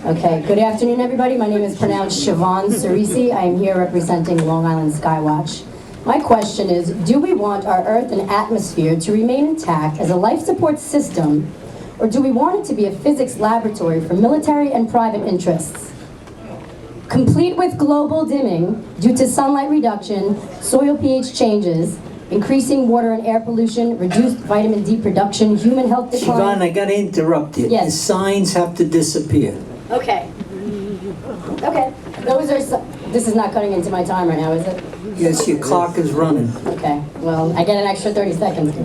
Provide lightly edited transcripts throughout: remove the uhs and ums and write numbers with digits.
Okay, good afternoon, everybody. My name is pronounced Siobhan Cerisi. I am here representing Long Island Skywatch. My question is, do we want our Earth and atmosphere to remain intact as a life support system, or do we want it to be a physics laboratory for military and private interests? Complete with global dimming due to sunlight reduction, soil pH changes, increasing water and air pollution, reduced vitamin D production, human health decline. Siobhan, I gotta interrupt you. Yes. The signs have to disappear. Okay. Okay. Those are. This is not cutting into my time right now, is it? Yes, your clock is running. Okay. Well, I get an extra 30 seconds.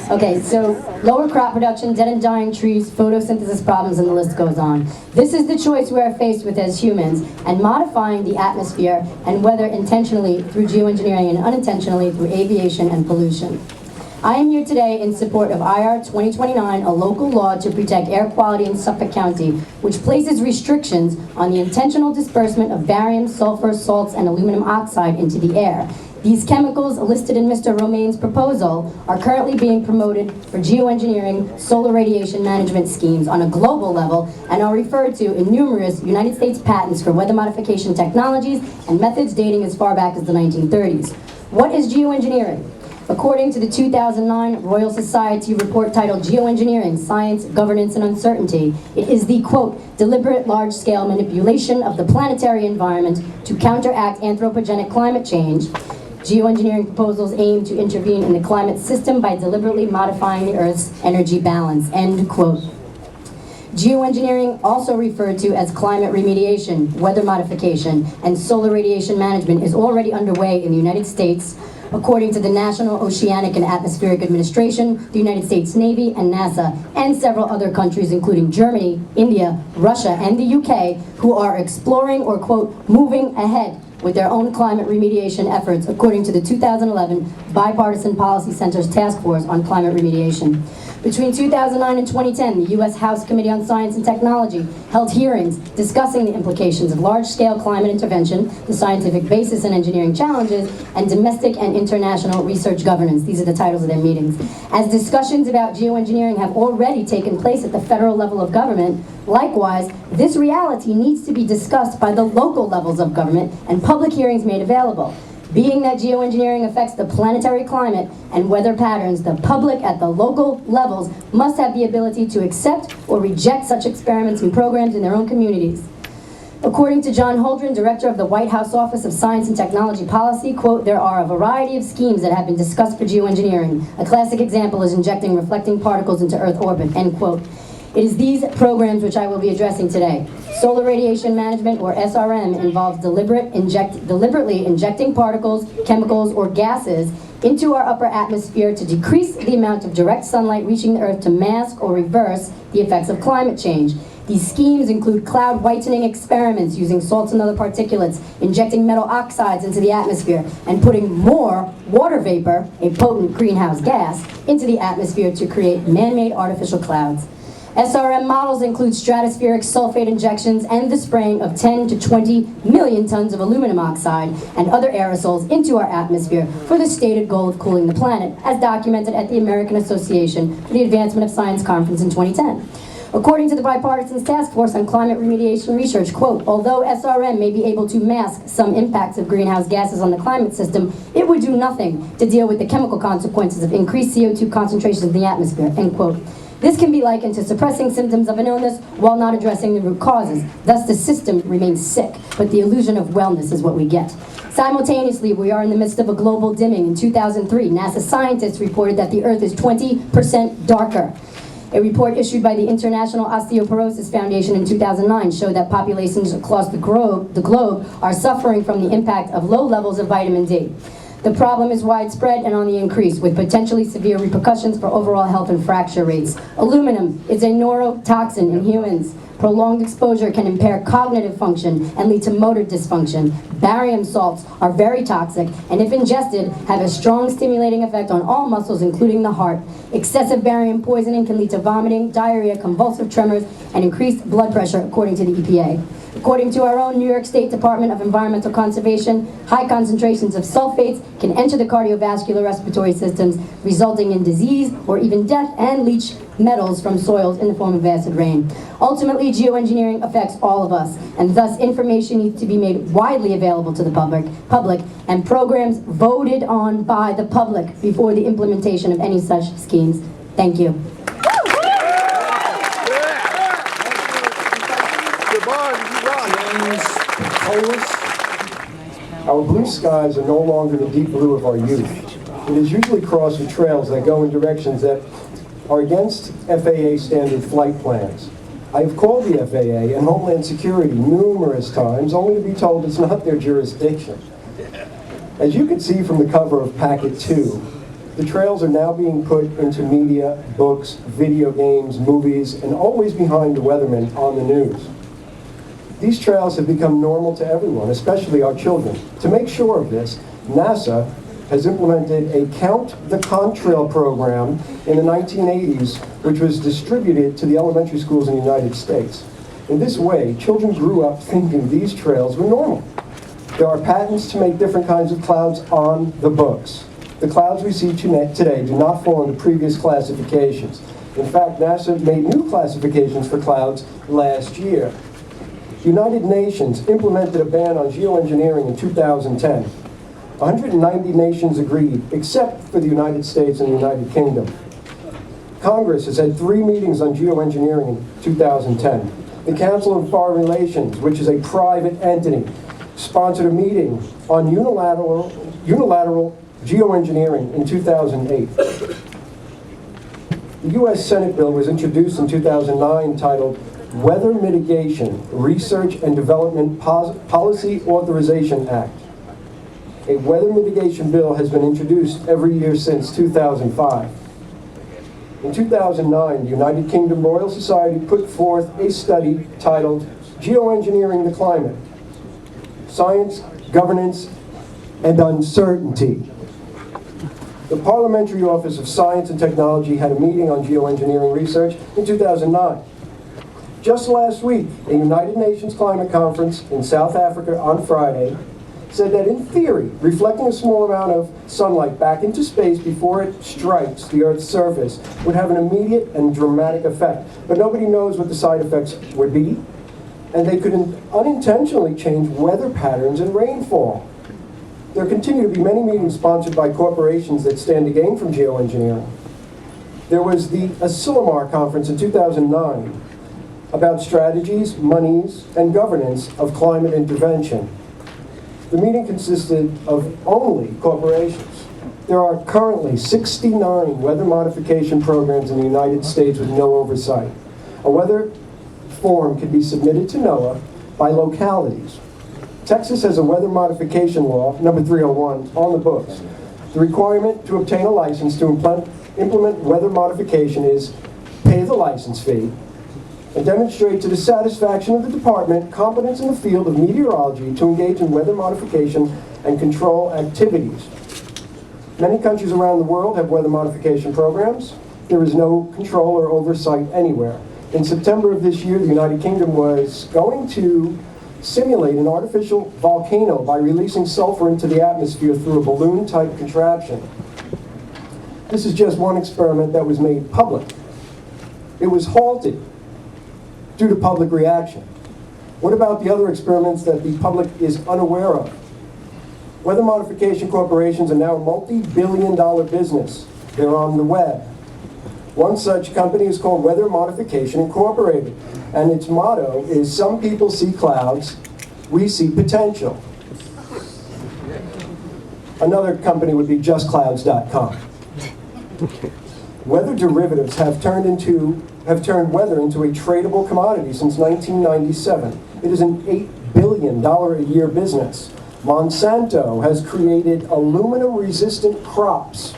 Okay. So lower crop production, dead and dying trees, photosynthesis problems, and the list goes on. This is the choice we are faced with as humans, and modifying the atmosphere, and whether intentionally through geoengineering and unintentionally through aviation and pollution. I am here today in support of IR 2029, a local law to protect air quality in Suffolk County, which places restrictions on the intentional disbursement of barium, sulfur, salts, and aluminum oxide into the air. These chemicals listed in Mr. Romaine's proposal are currently being promoted for geoengineering solar radiation management schemes on a global level and are referred to in numerous United States patents for weather modification technologies and methods dating as far back as the 1930s. What is geoengineering? According to the 2009 Royal Society report titled Geoengineering, Science, Governance, and Uncertainty, it is the, quote, deliberate large-scale manipulation of the planetary environment to counteract anthropogenic climate change. Geoengineering proposals aim to intervene in the climate system by deliberately modifying the Earth's energy balance, end quote. Geoengineering, also referred to as climate remediation, weather modification, and solar radiation management, is already underway in the United States, according to the National Oceanic and Atmospheric Administration, the United States Navy, and NASA, and several other countries, including Germany, India, Russia, and the UK, who are exploring or, quote, moving ahead with their own climate remediation efforts, according to the 2011 Bipartisan Policy Center's Task Force on Climate Remediation. Between 2009 and 2010, the U.S. House Committee on Science and Technology held hearings discussing the implications of large-scale climate intervention, the scientific basis and engineering challenges, and domestic and international research governance. These are the titles of their meetings. As discussions about geoengineering have already taken place at the federal level of government, likewise, this reality needs to be discussed by the local levels of government and public hearings made available. Being that geoengineering affects the planetary climate and weather patterns, the public at the local levels must have the ability to accept or reject such experiments and programs in their own communities. According to John Holdren, director of the White House Office of Science and Technology Policy, quote, there are a variety of schemes that have been discussed for geoengineering. A classic example is injecting reflecting particles into Earth orbit, end quote. It is these programs which I will be addressing today. Solar radiation management, or SRM, involves deliberately injecting particles, chemicals, or gases into our upper atmosphere to decrease the amount of direct sunlight reaching the Earth to mask or reverse the effects of climate change. These schemes include cloud whitening experiments using salts and other particulates, injecting metal oxides into the atmosphere, and putting more water vapor, a potent greenhouse gas, into the atmosphere to create man-made artificial clouds. SRM models include stratospheric sulfate injections and the spraying of 10 to 20 million tons of aluminum oxide and other aerosols into our atmosphere for the stated goal of cooling the planet, as documented at the American Association for the Advancement of Science Conference in 2010. According to the Bipartisan Task Force on Climate Remediation Research, quote, although SRM may be able to mask some impacts of greenhouse gases on the climate system, it would do nothing to deal with the chemical consequences of increased CO2 concentrations in the atmosphere, end quote. This can be likened to suppressing symptoms of an illness while not addressing the root causes. Thus, the system remains sick, but the illusion of wellness is what we get. Simultaneously, we are in the midst of a global dimming. In 2003, NASA scientists reported that the Earth is 20% darker. A report issued by the International Osteoporosis Foundation in 2009 showed that populations across the globe are suffering from the impact of low levels of vitamin D. The problem is widespread and on the increase, with potentially severe repercussions for overall health and fracture rates. Aluminum is a neurotoxin in humans. Prolonged exposure can impair cognitive function and lead to motor dysfunction. Barium salts are very toxic, and if ingested, have a strong stimulating effect on all muscles, including the heart. Excessive barium poisoning can lead to vomiting, diarrhea, convulsive tremors, and increased blood pressure, according to the EPA. According to our own New York State Department of Environmental Conservation, high concentrations of sulfates can enter the cardiovascular respiratory systems, resulting in disease or even death, and leach metals from soils in the form of acid rain. Ultimately, geoengineering affects all of us, and thus information needs to be made widely available to the public and programs voted on by the public before the implementation of any such schemes. Thank you. Our blue skies are no longer the deep blue of our youth. It is usually crossed with trails that go in directions that are against FAA standard flight plans. I have called the FAA and Homeland Security numerous times, only to be told it's not their jurisdiction. As you can see from the cover of Packet 2, the trails are now being put into media, books, video games, movies, and always behind the weathermen on the news. These trails have become normal to everyone, especially our children. To make sure of this, NASA has implemented a Count the Contrail program in the 1980s, which was distributed to the elementary schools in the United States. In this way, children grew up thinking these trails were normal. There are patents to make different kinds of clouds on the books. The clouds we see today do not fall into previous classifications. In fact, NASA made new classifications for clouds last year. The United Nations implemented a ban on geoengineering in 2010. 190 nations agreed, except for the United States and the United Kingdom. Congress has had 3 meetings on geoengineering in 2010. The Council on Foreign Relations, which is a private entity, sponsored a meeting on unilateral geoengineering in 2008. The U.S. Senate bill was introduced in 2009 titled Weather Mitigation, Research and Development Policy Authorization Act. A weather mitigation bill has been introduced every year since 2005. In 2009, the United Kingdom Royal Society put forth a study titled Geoengineering the Climate, Science, Governance, and Uncertainty. The Parliamentary Office of Science and Technology had a meeting on geoengineering research in 2009. Just last week, a United Nations climate conference in South Africa on Friday said that in theory, reflecting a small amount of sunlight back into space before it strikes the Earth's surface would have an immediate and dramatic effect. But nobody knows what the side effects would be, and they could unintentionally change weather patterns and rainfall. There continue to be many meetings sponsored by corporations that stand to gain from geoengineering. There was the Asilomar Conference in 2009 about strategies, monies, and governance of climate intervention. The meeting consisted of only corporations. There are currently 69 weather modification programs in the United States with no oversight. A weather form can be submitted to NOAA by localities. Texas has a weather modification law, number 301, on the books. The requirement to obtain a license to implement weather modification is pay the license fee and demonstrate to the satisfaction of the department competence in the field of meteorology to engage in weather modification and control activities. Many countries around the world have weather modification programs. There is no control or oversight anywhere. In September of this year, the United Kingdom was going to simulate an artificial volcano by releasing sulfur into the atmosphere through a balloon-type contraption. This is just one experiment that was made public. It was halted due to public reaction. What about the other experiments that the public is unaware of? Weather modification corporations are now a multi-billion-dollar business. They're on the web. One such company is called Weather Modification Incorporated, and its motto is, "Some people see clouds, we see potential." Another company would be JustClouds.com. Weather derivatives have turned weather into a tradable commodity since 1997. It is an $8 billion a year business. Monsanto has created aluminum-resistant crops.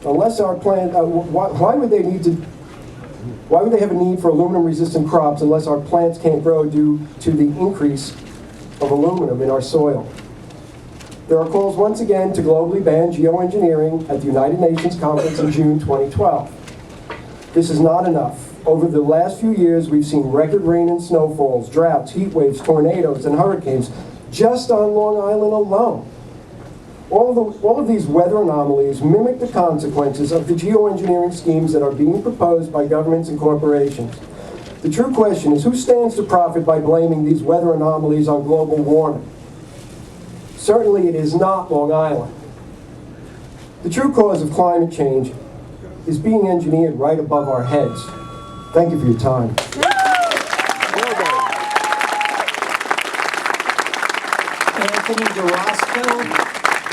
Unless our plant, why would they have a need for aluminum-resistant crops unless our plants can't grow due to the increase of aluminum in our soil? There are calls once again to globally ban geoengineering at the United Nations Conference in June 2012. This is not enough. Over the last few years, we've seen record rain and snowfalls, droughts, heat waves, tornadoes, and hurricanes just on Long Island alone. All of these weather anomalies mimic the consequences of the geoengineering schemes that are being proposed by governments and corporations. The true question is, who stands to profit by blaming these weather anomalies on global warming? Certainly it is not Long Island. The true cause of climate change is being engineered right above our heads. Thank you for your time. Anthony DeRosco.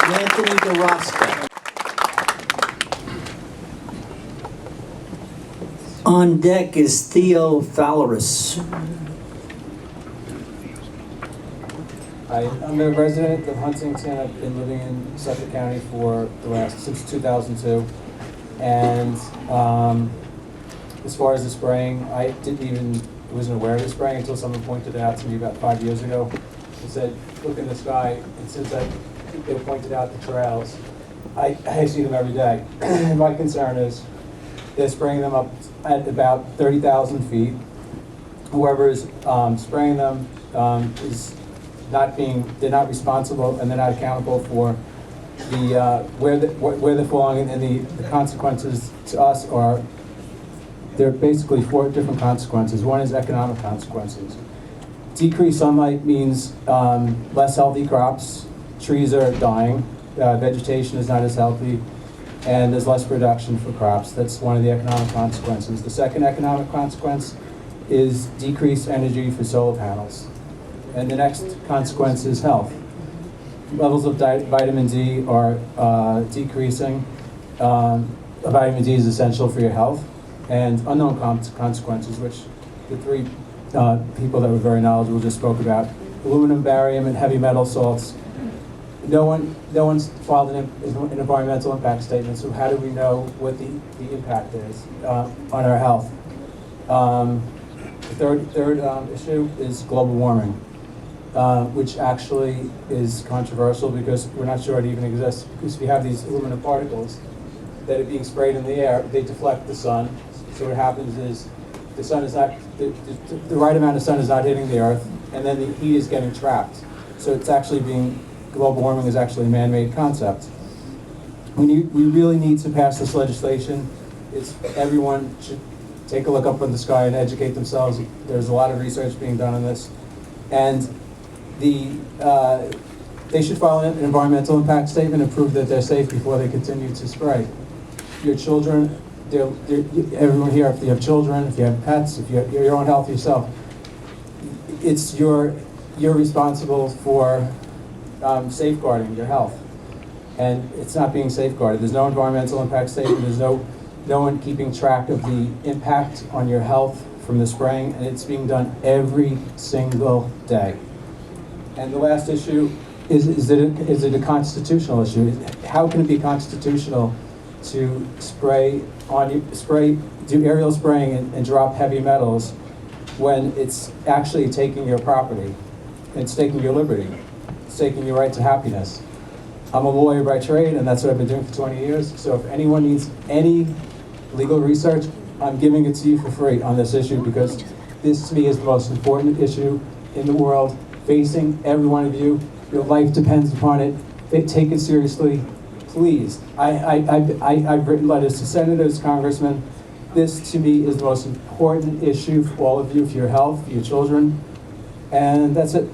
Anthony DeRosco. On deck is Theo Faloris. Hi, I'm a resident of Huntington. I've been living in Suffolk County since 2002. And as far as the spraying, I wasn't aware of the spraying until someone pointed it out to me about 5 years ago. They said, look in the sky, and since they pointed out the trails, I see them every day. And my concern is they're spraying them up at about 30,000 feet. Whoever is spraying them they're not responsible, and they're not accountable for where they're falling, and the consequences to us are, there are basically 4 different consequences. One is economic consequences. Decreased sunlight means less healthy crops, trees are dying, vegetation is not as healthy, and there's less production for crops. That's one of the economic consequences. The second economic consequence is decreased energy for solar panels. And the next consequence is health. Levels of vitamin D are decreasing. Vitamin D is essential for your health. And unknown consequences, which the 3 people that were very knowledgeable just spoke about. Aluminum, barium, and heavy metal salts. No one's filed an environmental impact statement, so how do we know what the impact is on our health? The third issue is global warming. Which actually is controversial because we're not sure it even exists. Because we have these aluminum particles that are being sprayed in the air, they deflect the sun. So what happens is the sun is not, the right amount of sun is not hitting the earth, and then the heat is getting trapped. So it's actually global warming is actually a man-made concept. We really need to pass this legislation. Everyone should take a look up in the sky and educate themselves. There's a lot of research being done on this. And they should file an environmental impact statement and prove that they're safe before they continue to spray. Your children, everyone here, if you have children, if you have pets, if you have your own health yourself, you're responsible for safeguarding your health. And it's not being safeguarded. There's no environmental impact statement. There's no one keeping track of the impact on your health from the spraying, and it's being done every single day. And the last issue is it a constitutional issue? How can it be constitutional to do aerial spraying and drop heavy metals when it's actually taking your property, it's taking your liberty, it's taking your right to happiness? I'm a lawyer by trade, and that's what I've been doing for 20 years. So if anyone needs any legal research, I'm giving it to you for free on this issue, because this to me is the most important issue in the world, facing every one of you. Your life depends upon it. Take it seriously, please. I've written letters to senators, congressmen. This to me is the most important issue for all of you, for your health, for your children, and that's it.